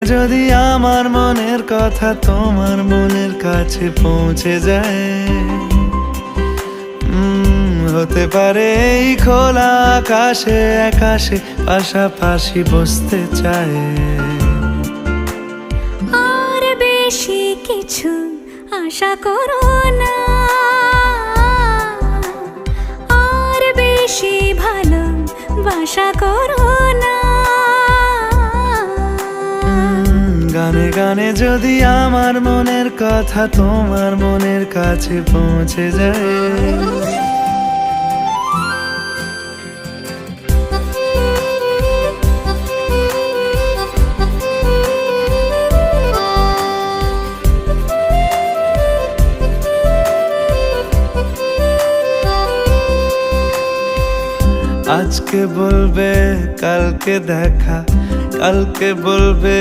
যদি আমার মনের কথা তোমার মনের কাছে পৌঁছে যায়, হতে পারে এই খোলা আকাশে আকাশে পাশাপাশি বসতে চায়। আর বেশি কিছু আশা করো না, আর বেশি ভালোবাসা করো না। গানে গানে যদি আমার মনের কথা তোমার মনের কাছে পৌঁছে যায়, আজকে বলবে কালকে দেখা, কালকে বলবে